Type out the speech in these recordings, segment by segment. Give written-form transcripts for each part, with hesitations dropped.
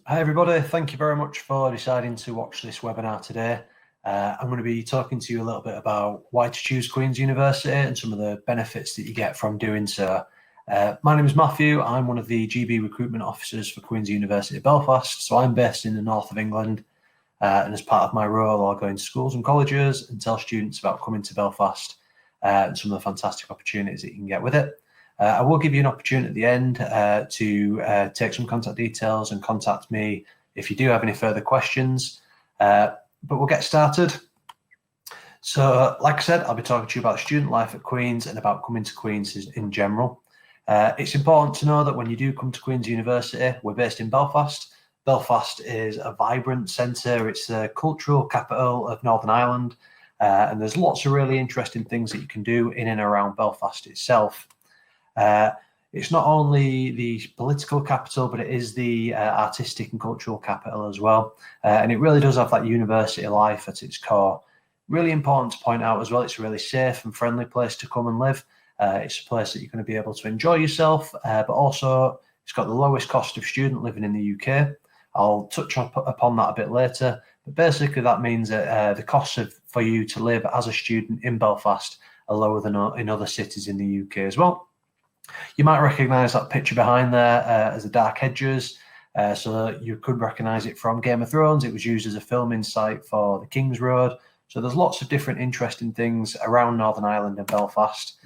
Hi everybody, thank you very much for deciding to watch this webinar today. I'm going to be talking to you a little bit about why to choose Queen's University and some of the benefits that you get from doing so. My name is Matthew, I'm one of the GB recruitment officers for Queen's University Belfast, so I'm based in the north of England, and as part of my role I'll go into schools and colleges and tell students about coming to Belfast and some of the fantastic opportunities that you can get with it. I will give you an opportunity at the end to take some contact details and contact me if you do have any further questions, but we'll get started. So like I said, I'll be talking to you about student life at Queen's and about coming to Queen's in general. It's important to know that when you do come to Queen's University, we're based in Belfast. Belfast is a vibrant centre, it's the cultural capital of Northern Ireland, and there's lots of really interesting things that you can do in and around Belfast itself. It's not only the political capital, but it is the artistic and cultural capital as well. And it really does have that university life at its core. Really important to point out as well, it's a really safe and friendly place to come and live. It's a place that you're going to be able to enjoy yourself, but also it's got the lowest cost of student living in the UK. I'll touch upon that a bit later, but basically that means that the costs for you to live as a student in Belfast are lower than in other cities in the UK as well. You might recognise that picture behind there as the dark hedges, so you could recognise it from Game of Thrones. It was used as a filming site for the King's Road. So there's lots of different interesting things around Northern Ireland and Belfast.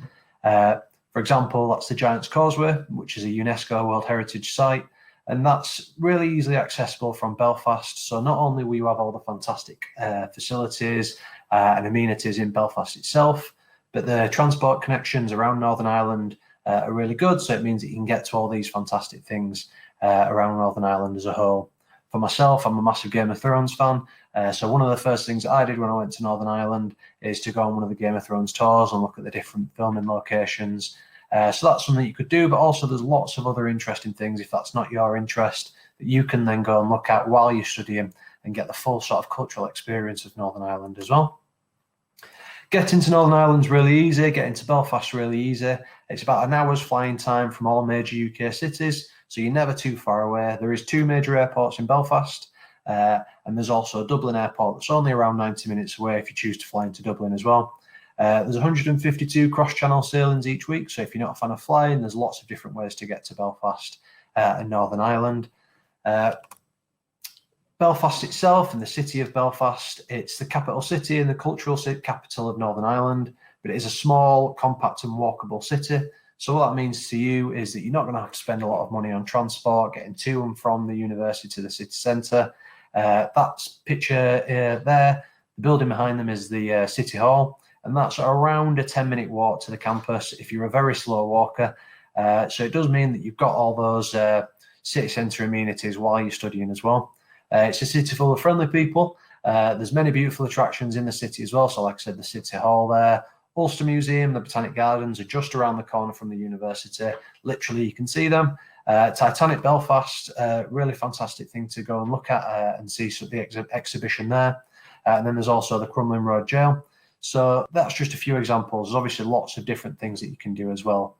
For example, that's the Giant's Causeway, which is a UNESCO World Heritage Site, and that's really easily accessible from Belfast. So not only will you have all the fantastic facilities and amenities in Belfast itself, but the transport connections around Northern Ireland are really good, so it means that you can get to all these fantastic things around Northern Ireland as a whole. For myself, I'm a massive Game of Thrones fan, so one of the first things that I did when I went to Northern Ireland is to go on one of the Game of Thrones tours and look at the different filming locations. So that's something you could do, but also there's lots of other interesting things, if that's not your interest, that you can then go and look at while you're studying and get the full sort of cultural experience of Northern Ireland as well. Getting to Northern Ireland's really easy, getting to Belfast really easy. It's about an hour's flying time from all major UK cities, so you're never too far away. There is 2 major airports in Belfast, and there's also a Dublin airport that's only around 90 minutes away if you choose to fly into Dublin as well. There's 152 cross-channel sailings each week, so if you're not a fan of flying, there's lots of different ways to get to Belfast and Northern Ireland. Belfast itself and the city of Belfast, it's the capital city and the cultural capital of Northern Ireland, but it is a small, compact and walkable city. So what that means to you is that you're not going to have to spend a lot of money on transport, getting to and from the university to the city centre. That picture there, the building behind them is the City Hall, and that's around a 10-minute walk to the campus if you're a very slow walker. So it does mean that you've got all those city centre amenities while you're studying as well. It's a city full of friendly people. There's many beautiful attractions in the city as well. So like I said, the City Hall there, Ulster Museum, the Botanic Gardens are just around the corner from the university. Literally, you can see them. Titanic Belfast, really fantastic thing to go and look at and see the exhibition there. And then there's also the Crumlin Road Jail. So that's just a few examples. There's obviously lots of different things that you can do as well.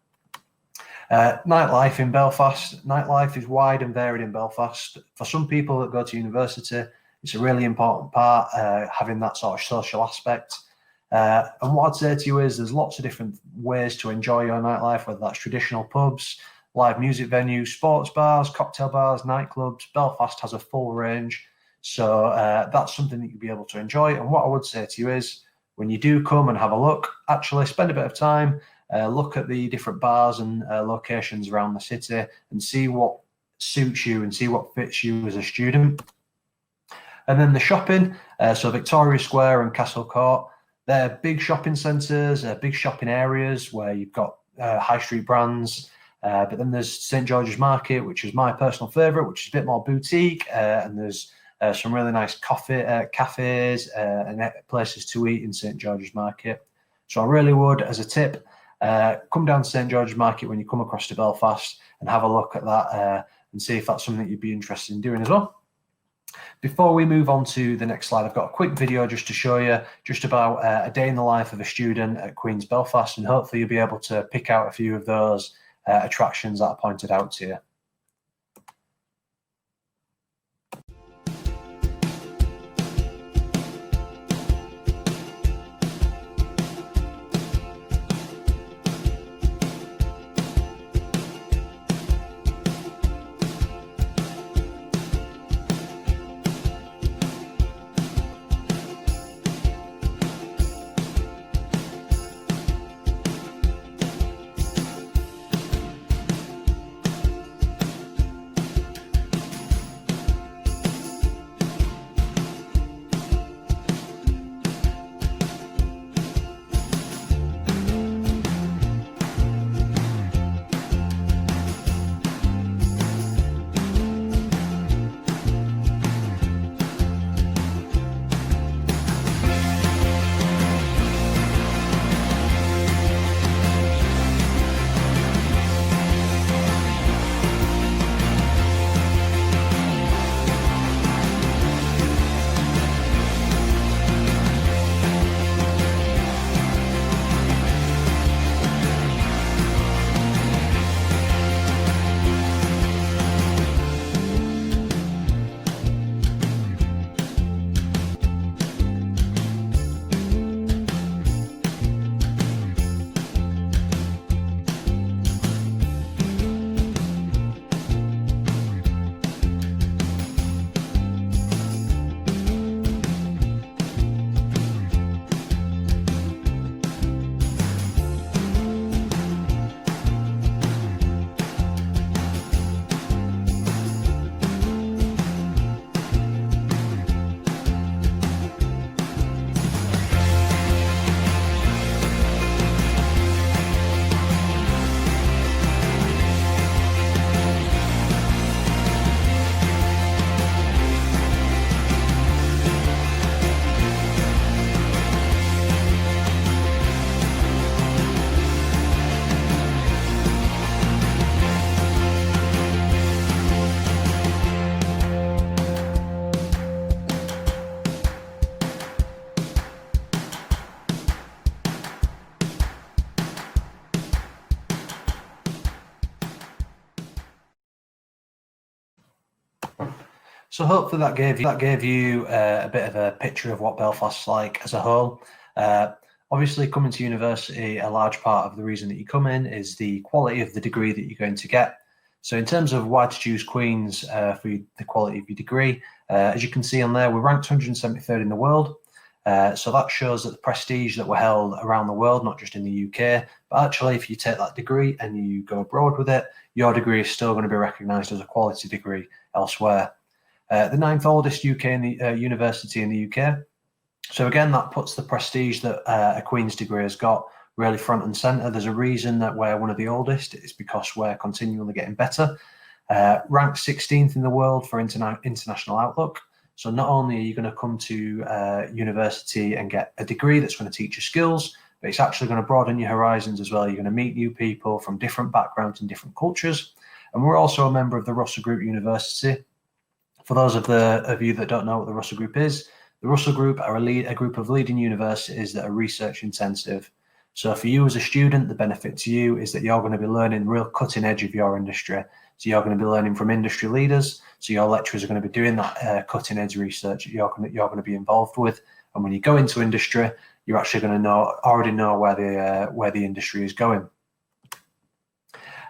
Nightlife in Belfast. Nightlife is wide and varied in Belfast. For some people that go to university, it's a really important part, having that sort of social aspect. And what I'd say to you is there's lots of different ways to enjoy your nightlife, whether that's traditional pubs, live music venues, sports bars, cocktail bars, nightclubs. Belfast has a full range. So that's something that you'll be able to enjoy. And what I would say to you is when you do come and have a look, actually spend a bit of time, look at the different bars and locations around the city and see what suits you and see what fits you as a student. And then the shopping, so Victoria Square and Castle Court, they're big shopping centres, big shopping areas where you've got high street brands, but then there's St George's Market, which is my personal favourite, which is a bit more boutique, and there's some really nice cafes and places to eat in St George's Market. So I really would, as a tip, come down to St George's Market when you come across to Belfast and have a look at that and see if that's something that you'd be interested in doing as well. Before we move on to the next slide, I've got a quick video just to show you just about a day in the life of a student at Queen's Belfast, and hopefully you'll be able to pick out a few of those attractions that I pointed out to you. So hopefully that gave you a bit of a picture of what Belfast's like as a whole. Obviously, coming to university, a large part of the reason that you come in is the quality of the degree that you're going to get. So in terms of why to choose Queen's for the quality of your degree, as you can see on there, we're ranked 173rd in the world. So that shows that the prestige that we're held around the world, not just in the UK, but actually if you take that degree and you go abroad with it, your degree is still going to be recognised as a quality degree elsewhere. The 9th oldest university in the UK. So again, that puts the prestige that a Queen's degree has got really front and centre. There's a reason that we're one of the oldest. It's because we're continually getting better. Ranked 16th in the world for international outlook. So not only are you going to come to university and get a degree that's going to teach you skills, but it's actually going to broaden your horizons as well. You're going to meet new people from different backgrounds and different cultures. And we're also a member of the Russell Group University. For those of you that don't know what the Russell Group is, the Russell Group are a group of leading universities that are research intensive. So for you as a student, the benefit to you is that you're going to be learning real cutting edge of your industry. So you're going to be learning from industry leaders. So your lecturers are going to be doing that cutting edge research that you're going to be involved with. And when you go into industry, you're actually going to already know where the industry is going.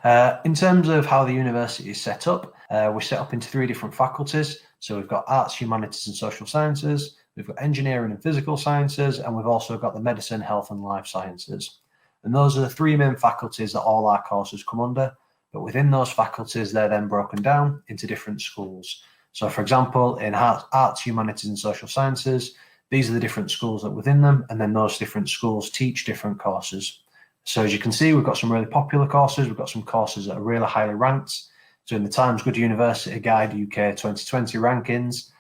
In terms of how the university is set up, we're set up into 3 different faculties. So we've got arts, humanities and social sciences, we've got engineering and physical sciences, and we've also got the medicine, health and life sciences. And those are the 3 main faculties that all our courses come under. But within those faculties, they're then broken down into different schools. So for example, in arts, humanities and social sciences, these are the different schools that are within them, and then those different schools teach different courses. So as you can see, we've got some really popular courses. We've got some courses that are really highly ranked. So in the Times Good University Guide UK 2020 rankings,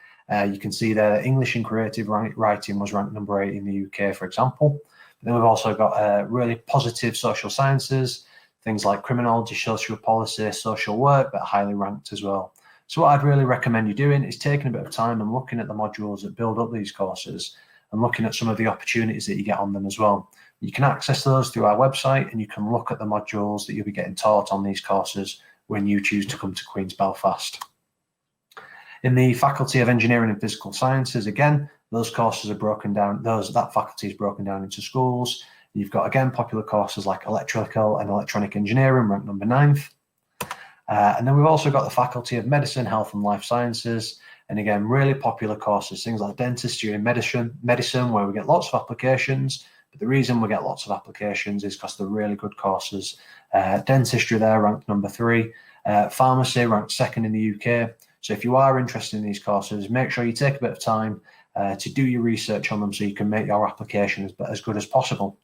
you can see there English and creative writing was ranked number 8 in the UK, for example. But then we've also got really positive social sciences, things like criminology, social policy, social work, that are highly ranked as well. So what I'd really recommend you doing is taking a bit of time and looking at the modules that build up these courses and looking at some of the opportunities that you get on them as well. You can access those through our website, and you can look at the modules that you'll be getting taught on these courses when you choose to come to Queen's Belfast. In the Faculty of Engineering and Physical Sciences, again, those courses are broken down, that faculty is broken down into schools. You've got, again, popular courses like electrical and electronic engineering, ranked number 9th. And then we've also got the Faculty of Medicine, Health and Life Sciences. And again, really popular courses, things like dentistry and medicine, where we get lots of applications. But the reason we get lots of applications is because they're really good courses. Dentistry there, ranked number 3. Pharmacy, ranked 2nd in the UK. So if you are interested in these courses, make sure you take a bit of time to do your research on them so you can make your application as good as possible.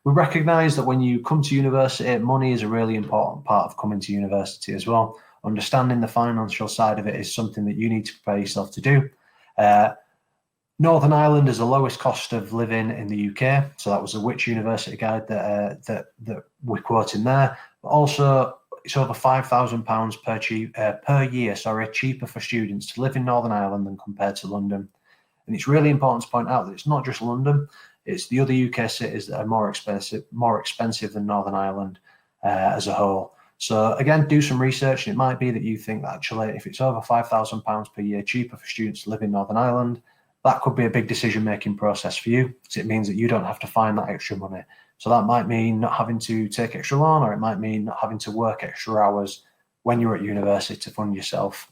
We recognise that when you come to university, money is a really important part of coming to university as well. Understanding the financial side of it is something that you need to prepare yourself to do. Northern Ireland is the lowest cost of living in the UK. So that was the Which University Guide that we're quoting there. But also, it's over £5,000 per year, cheaper for students to live in Northern Ireland than compared to London. And it's really important to point out that it's not just London, it's the other UK cities that are more expensive than Northern Ireland as a whole. So again, do some research, and it might be that you think that actually if it's over £5,000 per year cheaper for students to live in Northern Ireland, that could be a big decision-making process for you, because it means that you don't have to find that extra money. So that might mean not having to take extra loan, or it might mean not having to work extra hours when you're at university to fund yourself.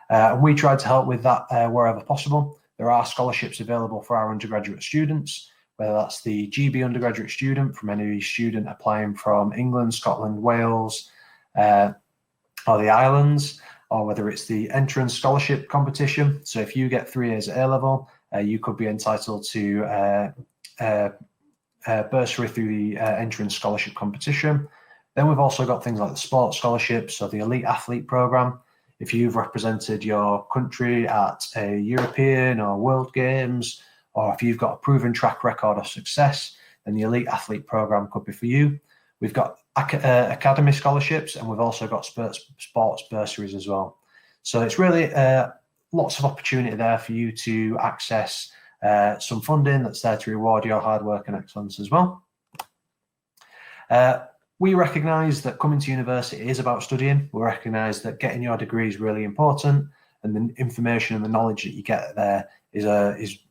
And we tried to help with that wherever possible. There are scholarships available for our undergraduate students, whether that's the GB undergraduate student from any student applying from England, Scotland, Wales, or the islands, or whether it's the entrance scholarship competition. So if you get 3 years at A-level, you could be entitled to bursary through the entrance scholarship competition. Then we've also got things like the sports scholarships, so the elite athlete program. If you've represented your country at a European or World Games, or if you've got a proven track record of success, then the elite athlete program could be for you. We've got academy scholarships, and we've also got sports bursaries as well. So it's really lots of opportunity there for you to access some funding that's there to reward your hard work and excellence as well. We recognise that coming to university is about studying. We recognise that getting your degree is really important, and the information and the knowledge that you get there is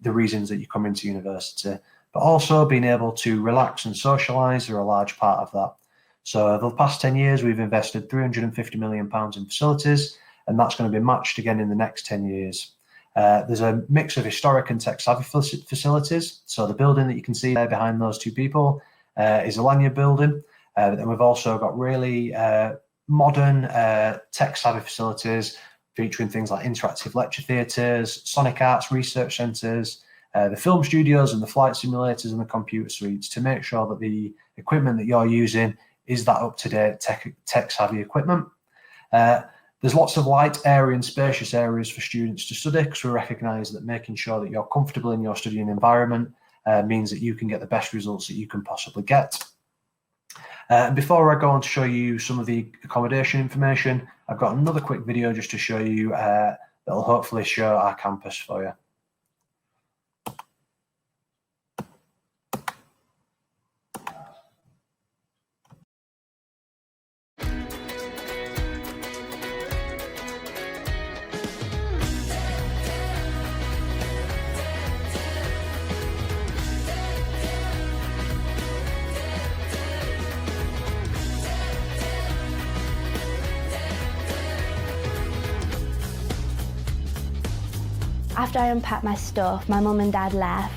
the reasons that you come into university. But also being able to relax and socialise are a large part of that. So over the past 10 years, we've invested £350 million in facilities, and that's going to be matched again in the next 10 years. There's a mix of historic and tech-savvy facilities. So the building that you can see there behind those two people is a lanyard building. And we've also got really modern tech-savvy facilities featuring things like interactive lecture theatres, sonic arts research centres, the film studios and the flight simulators and the computer suites to make sure that the equipment that you're using is that up-to-date tech-savvy equipment. There's lots of light, airy and spacious areas for students to study, because we recognise that making sure that you're comfortable in your studying environment means that you can get the best results that you can possibly get. And before I go on to show you some of the accommodation information, I've got another quick video just to show you that'll hopefully show our campus for you. After I unpacked my stuff, my mum and dad left,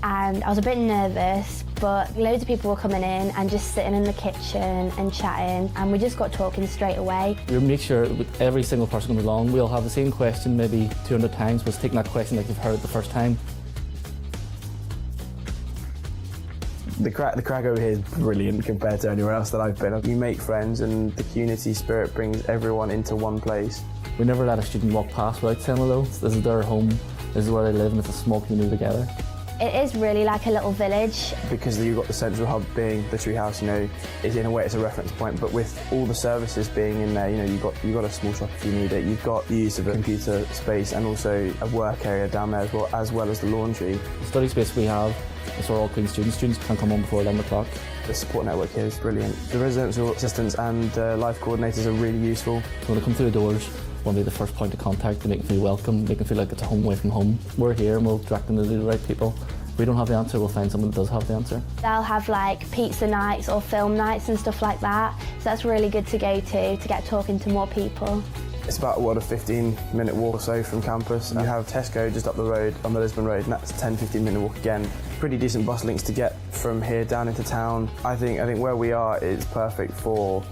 and I was a bit nervous, but loads of people were coming in and just sitting in the kitchen and chatting, and we just got talking straight away. We make sure with every single person comes along, we'll have the same question maybe 200 times, we'll take that question like you've heard it the first time. The crack over here is brilliant compared to anywhere else that I've been. You make friends and the community spirit brings everyone into one place. We never let a student walk past without saying hello. This is their home, this is where they live, and it's a small community together. It is really like a little village. Because you've got the central hub being the treehouse, is in a way it's a reference point, but with all the services being in there, you've got a small shop if you need it, you've got the use of a computer space and also a work area down there as well as the laundry. The study space we have is for all Queen's students. Students can come on before 11 o'clock. The support network here is brilliant. The residential assistants and life coordinators are really useful. So when they come through the doors, we'll be the first point of contact to make them feel welcome, make them feel like it's a home away from home. We're here and we'll direct them to the right people. If we don't have the answer, we'll find someone that does have the answer. They'll have like pizza nights or film nights and stuff like that, so that's really good to go to get talking to more people. It's about, a 15-minute walk or so from campus. You have Tesco just up the road on the Lisbon Road, and that's a 10-15-minute walk again. Pretty decent bus links to get from here down into town. I think where we are is perfect for,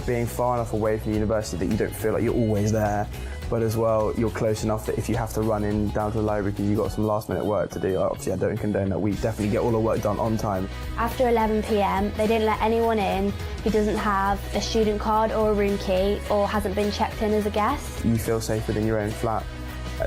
being far enough away from the university that you don't feel like you're always there, but as well, you're close enough that if you have to run in down to the library because you've got some last-minute work to do, obviously I don't condone that. We definitely get all our work done on time. After 11 p.m, they didn't let anyone in who doesn't have a student card or a room key or hasn't been checked in as a guest. You feel safe within your own flat,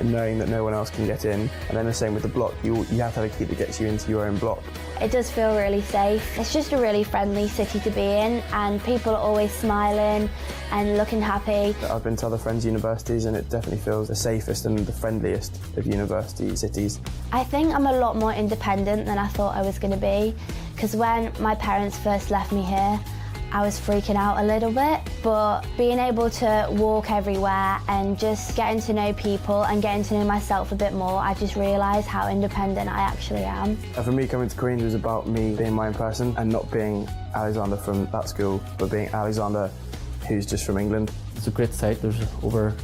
knowing that no one else can get in. And then the same with the block, you have to have a key that gets you into your own block. It does feel really safe. It's just a really friendly city to be in, and people are always smiling and looking happy. I've been to other friends' universities and it definitely feels the safest and the friendliest of university cities. I think I'm a lot more independent than I thought I was going to be, because when my parents first left me here, I was freaking out a little bit, but being able to walk everywhere and just getting to know people and getting to know myself a bit more, I just realised how independent I actually am. For me, coming to Queen's was about me being my own person and not being Alexander from that school, but being Alexander who's just from England. It's a great site. There's over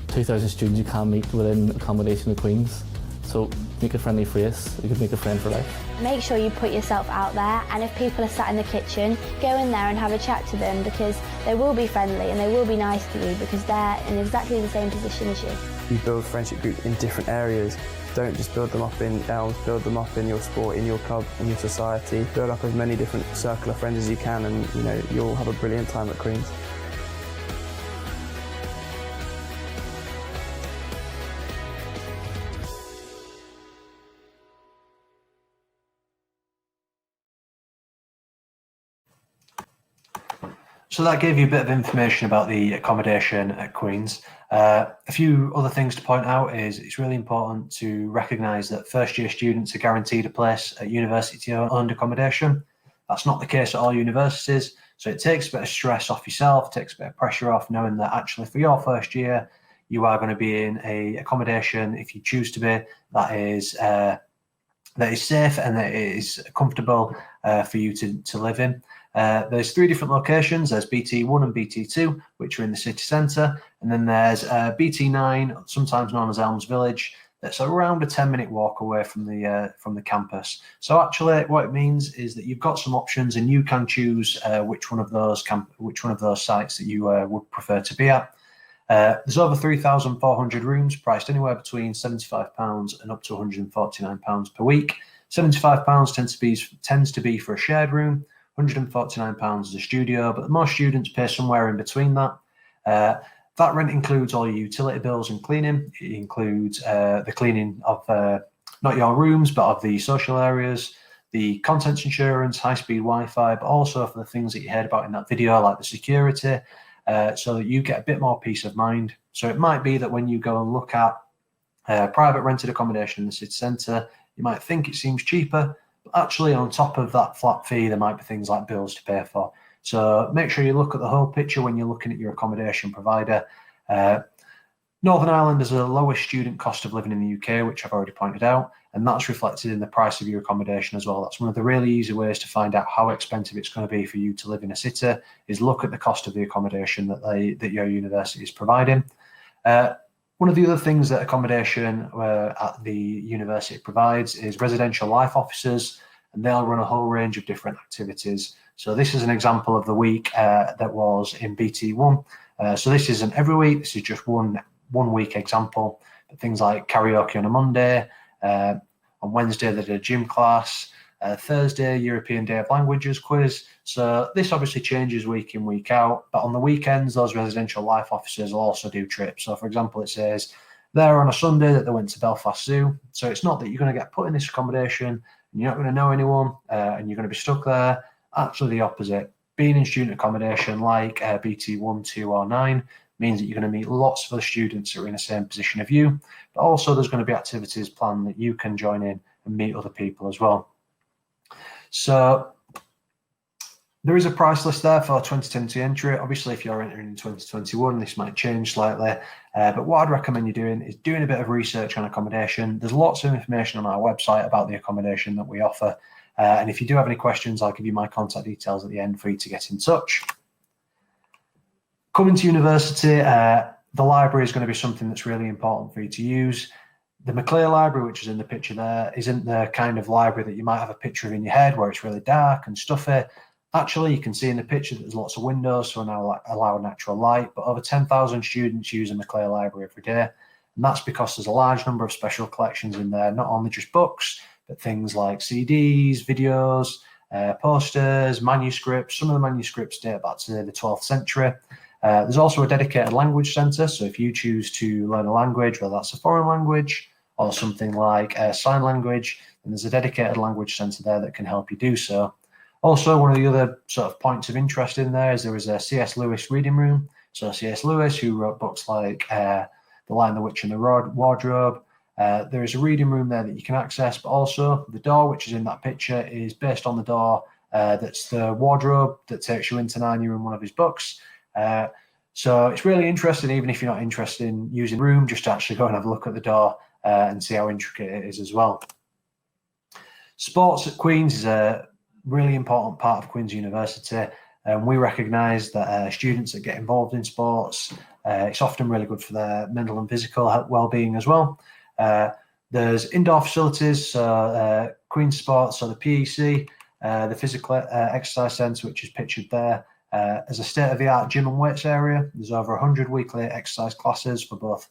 2,000 students you can meet within accommodation at Queen's. So make a friendly face, you could make a friend for life. Make sure you put yourself out there, and if people are sat in the kitchen, go in there and have a chat to them, because they will be friendly and they will be nice to you because they're in exactly the same position as you. You build friendship groups in different areas. Don't just build them up in Elms, build them up in your sport, in your club, in your society. Build up as many different circle of friends as you can, and you'll have a brilliant time at Queen's. So that gave you a bit of information about the accommodation at Queen's. A few other things to point out is it's really important to recognise that first-year students are guaranteed a place at university-owned accommodation. That's not the case at all universities. So it takes a bit of stress off yourself, takes a bit of pressure off, knowing that actually for your first year, you are going to be in a accommodation, if you choose to be, that is safe and that it is comfortable for you to live in. There's 3 different locations. There's BT1 and BT2, which are in the city centre, and then there's BT9, sometimes known as Elms Village, that's around a 10-minute walk away from the campus. So actually, what it means is that you've got some options, and you can choose which one of those sites that you would prefer to be at. There's over 3,400 rooms, priced anywhere between £75 and up to £149 per week. £75 tends to be for a shared room, £149 is a studio, but most students pay somewhere in between that. That rent includes all your utility bills and cleaning. It includes the cleaning of not your rooms, but of the social areas, the contents insurance, high-speed Wi-Fi, but also for the things that you heard about in that video, like the security, so that you get a bit more peace of mind. So it might be that when you go and look at private rented accommodation in the city centre, you might think it seems cheaper, but actually on top of that flat fee, there might be things like bills to pay for. So make sure you look at the whole picture when you're looking at your accommodation provider. Northern Ireland has the lowest student cost of living in the UK, which I've already pointed out, and that's reflected in the price of your accommodation as well. That's one of the really easy ways to find out how expensive it's going to be for you to live in a city, is look at the cost of the accommodation that your university is providing. One of the other things that accommodation at the university provides is residential life officers, and they'll run a whole range of different activities. So this is an example of the week that was in BT1. So this isn't every week, this is just one week example. But things like karaoke on a Monday, on Wednesday they did a gym class, Thursday European Day of Languages quiz. So this obviously changes week in, week out, but on the weekends those residential life officers will also do trips. So for example, it says there on a Sunday that they went to Belfast Zoo. So it's not that you're going to get put in this accommodation and you're not going to know anyone and you're going to be stuck there. Actually the opposite. Being in student accommodation like BT1, 2 or 9 means that you're going to meet lots of other students who are in the same position of you, but also there's going to be activities planned that you can join in and meet other people as well. So there is a price list there for 2020 entry. Obviously, if you're entering in 2021, this might change slightly, but what I'd recommend you doing is doing a bit of research on accommodation. There's lots of information on our website about the accommodation that we offer. And if you do have any questions, I'll give you my contact details at the end for you to get in touch. Coming to university, the library is going to be something that's really important for you to use. The Maclear Library, which is in the picture there, isn't the kind of library that you might have a picture of in your head where it's really dark and stuffy. Actually, you can see in the picture that there's lots of windows, so now allow natural light, but over 10,000 students use the Maclear Library every day. And that's because there's a large number of special collections in there, not only just books, but things like CDs, videos, posters, manuscripts. Some of the manuscripts date back to the 12th century. There's also a dedicated language centre, so if you choose to learn a language, whether that's a foreign language or something like sign language, then there's a dedicated language centre there that can help you do so. Also, one of the other sort of points of interest in there is there is a C.S. Lewis reading room. So C.S. Lewis, who wrote books like The Lion, the Witch and the Wardrobe, there is a reading room there that you can access, but also the door, which is in that picture, is based on the door that's the wardrobe that takes you into Narnia in one of his books. So it's really interesting, even if you're not interested in using the room, just to actually go and have a look at the door and see how intricate it is as well. Sports at Queen's is a really important part of Queen's University, and we recognise that students that get involved in sports, it's often really good for their mental and physical well-being as well. There's indoor facilities, so Queen's Sports, so the PEC, the Physical Exercise Centre, which is pictured there, as a state-of-the-art gym and weights area. There's over 100 weekly exercise classes for both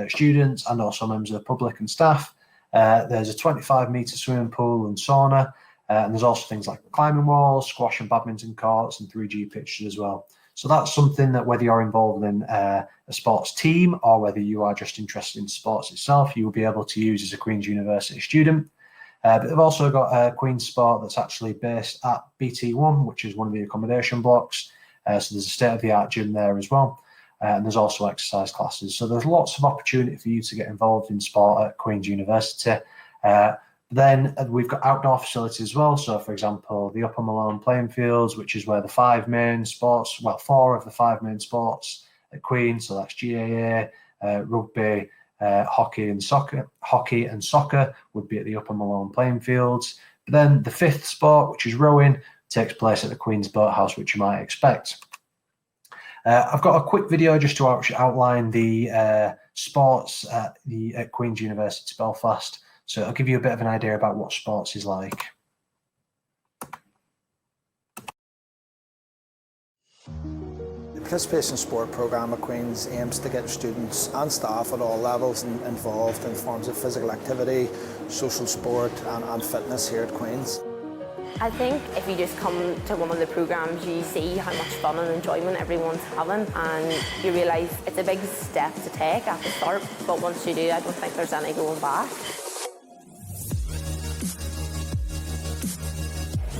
students and also members of the public and staff. There's a 25-metre swimming pool and sauna, and there's also things like climbing walls, squash and badminton courts, and 3G pitches as well. So that's something that whether you're involved in a sports team or whether you are just interested in sports itself, you will be able to use as a Queen's University student. But they've also got a Queen's Sport that's actually based at BT1, which is one of the accommodation blocks. So there's a state-of-the-art gym there as well. And there's also exercise classes. So there's lots of opportunity for you to get involved in sport at Queen's University. Then we've got outdoor facilities as well. So, for example, the Upper Malone playing fields, which is where the 5 main sports, well, 4 of the 5 main sports at Queen's, so that's GAA, rugby, hockey and soccer would be at the Upper Malone playing fields. But then the 5th sport, which is rowing, takes place at the Queen's Boathouse, which you might expect. I've got a quick video just to outline the sports at Queen's University Belfast. So it'll give you a bit of an idea about what sports is like. The participation sport programme at Queen's aims to get students and staff at all levels involved in forms of physical activity, social sport and fitness here at Queen's. I think if you just come to one of the programmes, you see how much fun and enjoyment everyone's having, and you realise it's a big step to take at the start, but once you do, I don't think there's any going back.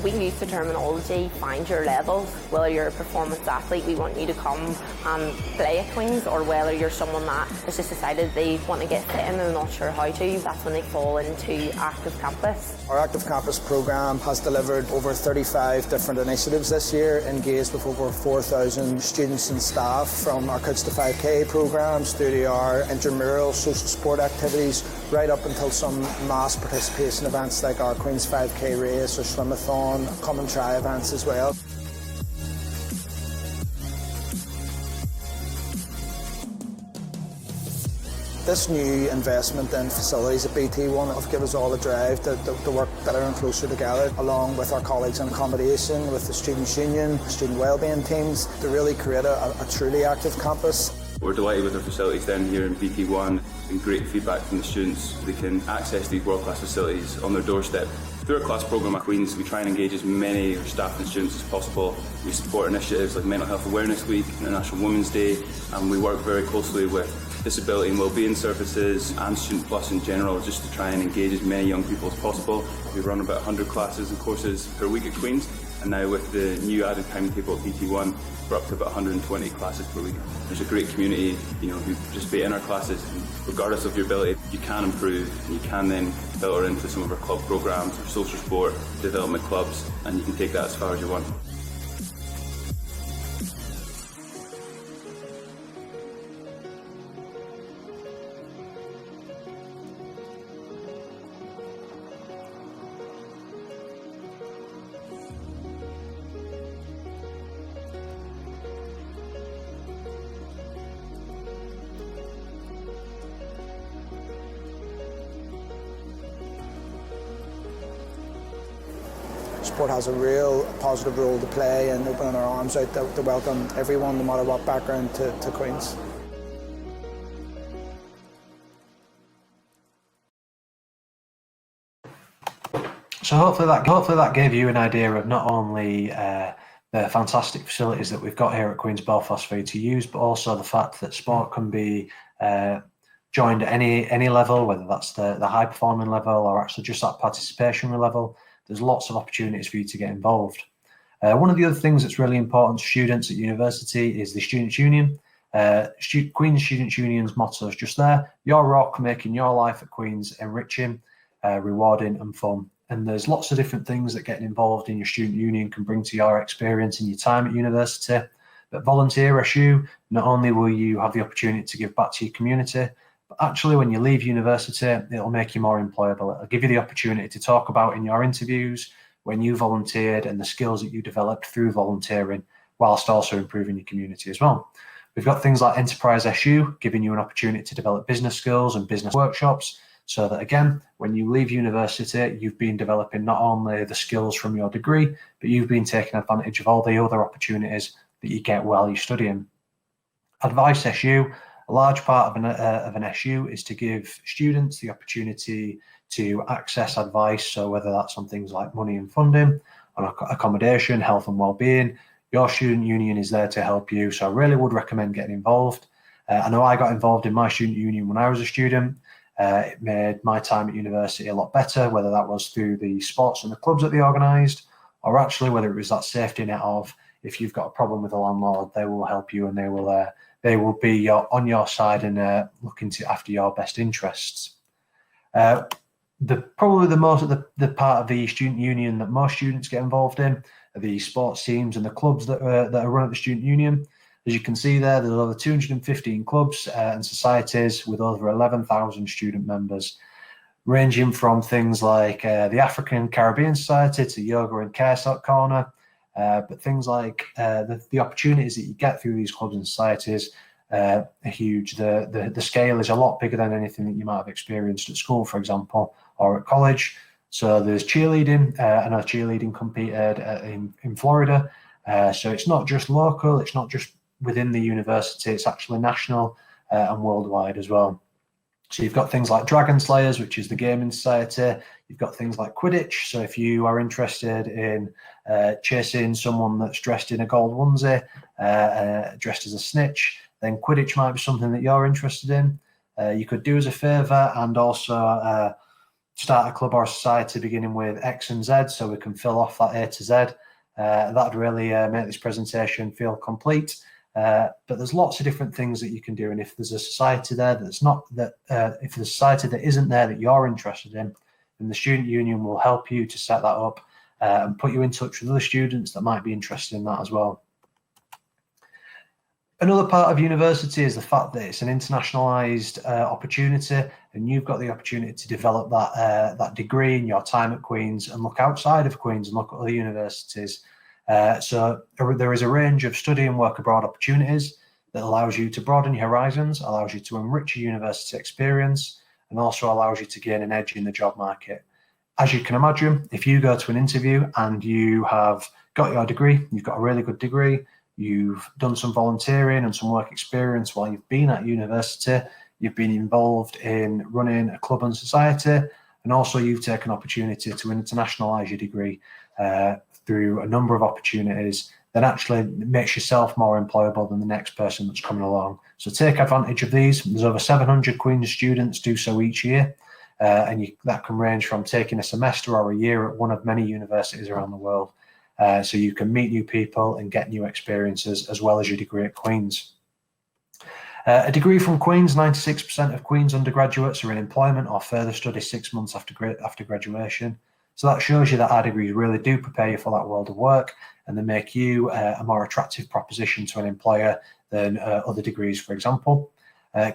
We use the terminology, find your level. Whether you're a performance athlete, we want you to come and play at Queen's, or whether you're someone that has just decided they want to get fit in and they're not sure how to, that's when they fall into Active Campus. Our Active Campus programme has delivered over 35 different initiatives this year, engaged with over 4,000 students and staff, from our Kids to 5K programmes through to our intramural social sport activities, right up until some mass participation events like our Queen's 5K race or swim-a-thon, come and try events as well. This new investment in facilities at BT1 will give us all a drive to work better and closer together, along with our colleagues in accommodation, with the Students' Union, student wellbeing teams, to really create a truly active campus. We're delighted with our facilities down here in BT1. It's been great feedback from the students. They can access these world-class facilities on their doorstep. Through our class programme at Queen's, we try and engage as many of our staff and students as possible. We support initiatives like Mental Health Awareness Week, International Women's Day, and we work very closely with disability and wellbeing services and Student Plus in general, just to try and engage as many young people as possible. We run about 100 classes and courses per week at Queen's, and now with the new added timetable at BT1, we're up to about 120 classes per week. There's a great community, who participate in our classes, and regardless of your ability, you can improve, and you can then filter into some of our club programmes, our social sport, development clubs, and you can take that as far as you want. Sport has a real positive role to play in opening our arms out to welcome everyone, no matter what background, to Queen's. So hopefully that gave you an idea of not only the fantastic facilities that we've got here at Queen's Belfast for you to use, but also the fact that sport can be joined at any level, whether that's the high performing level or actually just that participation level. There's lots of opportunities for you to get involved. One of the other things that's really important to students at university is the Students' Union. Queen's Students' Union's motto is just there: your rock, making your life at Queen's enriching, rewarding and fun. And there's lots of different things that getting involved in your student union can bring to your experience and your time at university. But volunteer SU, not only will you have the opportunity to give back to your community, but actually when you leave university, it'll make you more employable. It'll give you the opportunity to talk about in your interviews when you volunteered and the skills that you developed through volunteering, whilst also improving your community as well. We've got things like Enterprise SU, giving you an opportunity to develop business skills and business workshops, so that again, when you leave university, you've been developing not only the skills from your degree, but you've been taking advantage of all the other opportunities that you get while you're studying. Advice SU, a large part of an SU is to give students the opportunity to access advice. So whether that's on things like money and funding, on accommodation, health and well-being, your student union is there to help you. So I really would recommend getting involved. I know I got involved in my student union when I was a student. It made my time at university a lot better, whether that was through the sports and the clubs that they organised, or actually whether it was that safety net of, if you've got a problem with the landlord, they will help you and they will be on your side and looking after your best interests. Probably the part of the student union that most students get involved in are the sports teams and the clubs that are run at the student union. As you can see there, there's over 215 clubs and societies with over 11,000 student members, ranging from things like the African Caribbean Society to Yoga and Care Corner. But things like the opportunities that you get through these clubs and societies are huge. The scale is a lot bigger than anything that you might have experienced at school, for example, or at college. So there's cheerleading, and our cheerleading competed in Florida. So it's not just local, it's not just within the university, it's actually national and worldwide as well. So you've got things like Dragon Slayers, which is the gaming society. You've got things like Quidditch. So if you are interested in chasing someone that's dressed in a gold onesie, dressed as a snitch, then Quidditch might be something that you're interested in. You could do as a favour and also start a club or a society beginning with X and Z, so we can fill off that A to Z. That'd really make this presentation feel complete. But there's lots of different things that you can do, and if there's a society there that's not that, if there's a society that isn't there that you're interested in, then the student union will help you to set that up and put you in touch with other students that might be interested in that as well. Another part of university is the fact that it's an internationalised opportunity, and you've got the opportunity to develop that degree in your time at Queen's and look outside of Queen's and look at other universities. So there is a range of study and work abroad opportunities that allows you to broaden your horizons, allows you to enrich your university experience, and also allows you to gain an edge in the job market. As you can imagine, if you go to an interview and you have got your degree, you've got a really good degree, you've done some volunteering and some work experience while you've been at university, you've been involved in running a club and society, and also you've taken opportunity to internationalise your degree through a number of opportunities, that actually makes yourself more employable than the next person that's coming along. So take advantage of these. There's over 700 Queen's students do so each year, and that can range from taking a semester or a year at one of many universities around the world. So you can meet new people and get new experiences as well as your degree at Queen's. A degree from Queen's, 96% of Queen's undergraduates are in employment or further study 6 months after graduation. So that shows you that our degrees really do prepare you for that world of work, and they make you a more attractive proposition to an employer than other degrees, for example.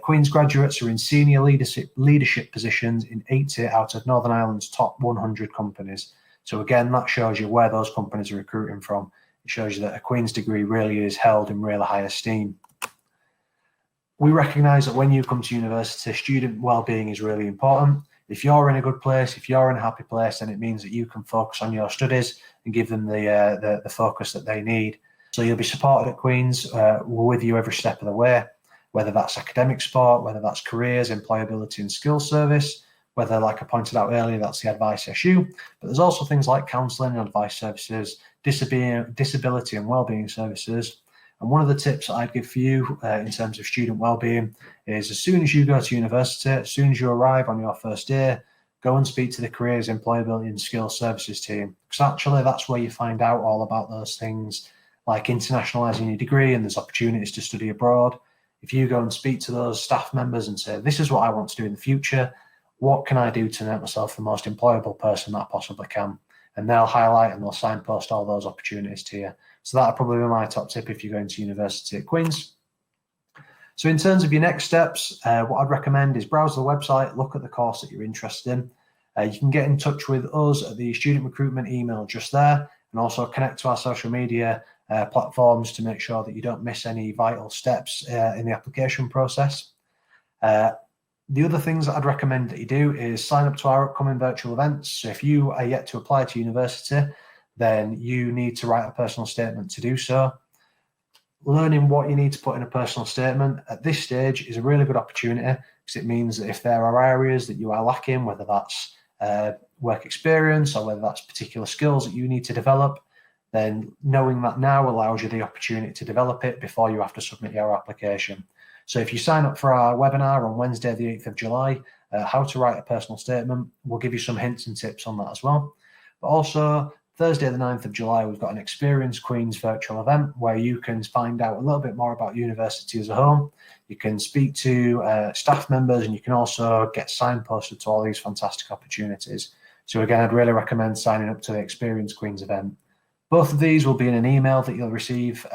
Queen's graduates are in senior leadership positions in 80 out of Northern Ireland's top 100 companies. So again, that shows you where those companies are recruiting from. It shows you that a Queen's degree really is held in really high esteem. We recognise that when you come to university, student wellbeing is really important. If you're in a good place, if you're in a happy place, then it means that you can focus on your studies and give them the focus that they need. So you'll be supported at Queen's. We're with you every step of the way, whether that's academic support, whether that's careers, employability and skills service, whether, like I pointed out earlier, that's the advice issue. But there's also things like counselling and advice services, disability and wellbeing services. And one of the tips that I'd give for you in terms of student wellbeing is, as soon as you go to university, as soon as you arrive on your first day, go and speak to the careers, employability and skills services team. Because actually that's where you find out all about those things like internationalising your degree, and there's opportunities to study abroad. If you go and speak to those staff members and say, this is what I want to do in the future, what can I do to make myself the most employable person that I possibly can? And they'll highlight and they'll signpost all those opportunities to you. So that'll probably be my top tip if you're going to university at Queen's. So in terms of your next steps, what I'd recommend is browse the website, look at the course that you're interested in. You can get in touch with us at the student recruitment email just there, and also connect to our social media platforms to make sure that you don't miss any vital steps in the application process. The other things that I'd recommend that you do is sign up to our upcoming virtual events. So if you are yet to apply to university, then you need to write a personal statement to do so. Learning what you need to put in a personal statement at this stage is a really good opportunity, because it means that if there are areas that you are lacking, whether that's work experience or whether that's particular skills that you need to develop, then knowing that now allows you the opportunity to develop it before you have to submit your application. So if you sign up for our webinar on Wednesday, the 8th of July, how to write a personal statement, we'll give you some hints and tips on that as well. But also, Thursday the 9th of July, we've got an Experience Queens virtual event where you can find out a little bit more about university as a whole. You can speak to staff members, and you can also get signposted to all these fantastic opportunities. So again, I'd really recommend signing up to the Experience Queens event. Both of these will be in an email that you'll receive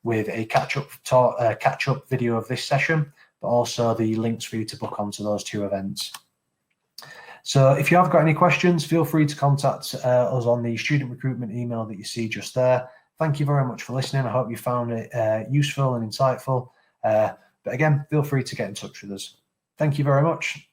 with a catch-up video of this session, but also the links for you to book onto those two events. So if you have got any questions, feel free to contact us on the student recruitment email that you see just there. Thank you very much for listening. I hope you found it useful and insightful. But again, feel free to get in touch with us. Thank you very much.